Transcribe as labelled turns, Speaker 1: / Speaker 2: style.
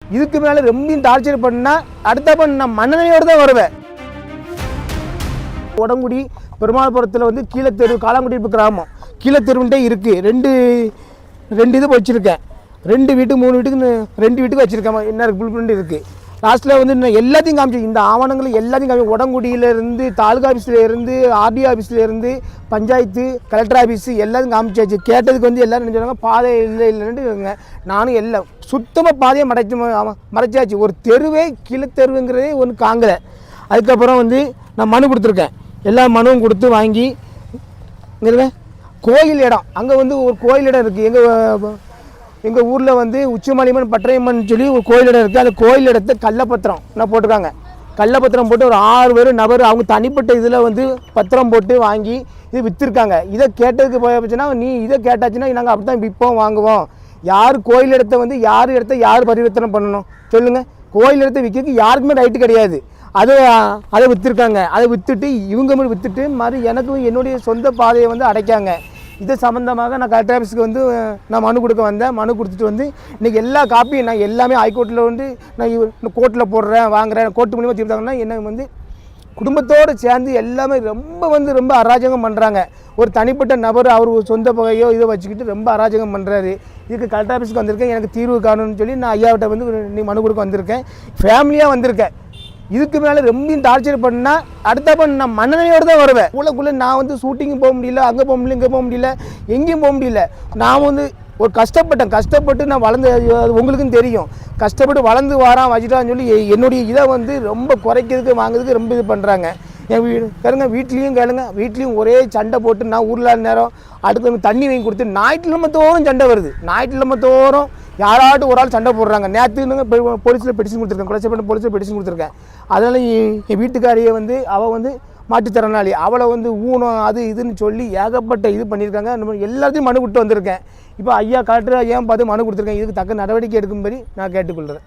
Speaker 1: இதுக்கு மேலே ரொம்ப டார்ச்சர் பண்ணால் அடுத்தப்ப நான் மன்னனையோடு தான் வருவேன். உடங்குடி பெருமாள்புரத்தில் வந்து கீழத்தெரு காலாங்குடி கிராமம் கீழத்தெருவுன்ட்டே இருக்குது. ரெண்டு இது வச்சுருக்கேன். 2 வீட்டுக்கு 3 வீட்டுக்கு 2 வீட்டுக்கு வச்சுருக்கேன். என்ன இருக்குது புல் பிரிண்ட் இருக்குது. லாஸ்ட்டில் வந்து நான் எல்லாத்தையும் காமிச்சு இந்த ஆவணங்கள் எல்லாத்தையும் காமிச்சு உடங்குடியிலேருந்து தாலுகா ஆஃபீஸ்லேருந்து ஆர்டிஓ ஆஃபீஸ்லேருந்து பஞ்சாயத்து கலெக்டர் ஆஃபீஸு எல்லாத்தையும் காமிச்சாச்சு. கேட்டதுக்கு வந்து எல்லோரும் நினைச்சாங்க பாதை இல்லைன்னுங்க. நானும் எல்லாம் சுத்தமாக பாதையை மறைச்சாச்சு. ஒரு தெருவே கீழத்தெருவுங்கிறதே ஒன்று காங்கலை. அதுக்கப்புறம் வந்து நான் மனு கொடுத்துருக்கேன். எல்லா மனுவும் கொடுத்து வாங்கி கோயில் இடம் அங்கே வந்து ஒரு கோயில் இடம் இருக்குது. எங்கள் ஊரில் வந்து உச்சிமலையம்மன் பட்டரையம்மன் சொல்லி ஒரு கோயில் இடம் இருக்குது. அந்த கோயில் இடத்த கள்ளப்பத்திரம் நான் போட்டிருக்காங்க. கள்ளப்பத்திரம் போட்டு ஒரு 6 பேர் நபர் அவங்க தனிப்பட்ட இதில் வந்து பத்திரம் போட்டு வாங்கி இது விற்றுருக்காங்க. இதை கேட்டதுக்கு போச்சுன்னா நீ இதை கேட்டாச்சுன்னா நாங்கள் அப்படி தான் விற்போம் வாங்குவோம். யார் கோயில் இடத்த வந்து யார் பரிவர்த்தனை பண்ணணும் சொல்லுங்கள். கோயில் இடத்த விற்கிறதுக்கு யாருக்குமே ரைட்டு கிடையாது. அதை விற்றுருக்காங்க. அதை விற்றுட்டு இவங்க மட்டும் விற்றுட்டு எனக்கு என்னுடைய சொந்த பாதையை வந்து அடைக்காங்க. இது சம்மந்தமாக நான் கலெக்டர் ஆஃபீஸுக்கு வந்து நான் மனு கொடுக்க வந்தேன். மனு கொடுத்துட்டு வந்து இன்றைக்கி எல்லா காப்பியும் நான் எல்லாமே ஹைகோர்ட்டில் வந்து நான் கோர்ட்டில் போடுறேன் வாங்குறேன். கோர்ட்டு மூலிமா தீர்த்தாங்கன்னா என்ன வந்து குடும்பத்தோடு சேர்ந்து எல்லாமே ரொம்ப அராஜகம் பண்ணுறாங்க. ஒரு தனிப்பட்ட நபர் அவர் சொந்த பகையோ இதை வச்சுக்கிட்டு ரொம்ப அராஜகம் பண்ணுறாரு. இதுக்கு கலெக்டர் ஆஃபீஸுக்கு வந்திருக்கேன். எனக்கு தீர்வு காணும்னு சொல்லி நான் ஐயாவிட்ட வந்து நீ மனு கொடுக்க வந்திருக்கேன். ஃபேமிலியாக வந்திருக்கேன். இதுக்கு மேலே ரொம்ப டார்ச்சர் பண்ணால் அடுத்தப்ப நான் மன்னனையோடு தான் வருவேன். உள்ளக்குள்ளே நான் வந்து ஷூட்டிங்கு போக முடியல, அங்கே போக முடியல, இங்கே போக முடியல, எங்கேயும் போக முடியல. நான் வந்து ஒரு கஷ்டப்பட்டு நான் வளர்ந்து உங்களுக்கும் தெரியும். கஷ்டப்பட்டு வளர்ந்து வரான் வச்சுட்டான்னு சொல்லி என்னுடைய இதை வந்து ரொம்ப குறைக்கிறதுக்கு வாங்குறதுக்கு ரொம்ப இது பண்ணுறாங்க. என் வீட்லேயும் ஒரே சண்டை போட்டு நான் ஊரில் நேரம் அடுத்து தண்ணி வாங்கி கொடுத்து ஞாயிற்றுக்கிழமை தோறும் சண்டை வருது. ஞாயிற்றுக்கிழமை தோறும் யாராட்டும் ஒரு ஆள் சண்டை போடுறாங்க. நேற்று போலீஸில் பெட்டிஷன் கொடுத்துருக்கேன். குளச்சப்பட்ட போலீஸில் பெட்டிஷன் கொடுத்துருக்கேன். அதனால் என் வீட்டுக்காரியை வந்து அவள் வந்து மாற்றுத்திறனாளி அவளை வந்து ஊனம் அது இதுன்னு சொல்லி ஏகப்பட்ட இது பண்ணியிருக்காங்க. எல்லாத்தையும் மனு கொடுத்து வந்திருக்கேன். இப்போ ஐயா கலெக்டர் ஏன் பார்த்து மனு கொடுத்துருக்கேன். இதுக்கு தக்க நடவடிக்கை எடுக்கும்படி நான் கேட்டுக்கொள்கிறேன்.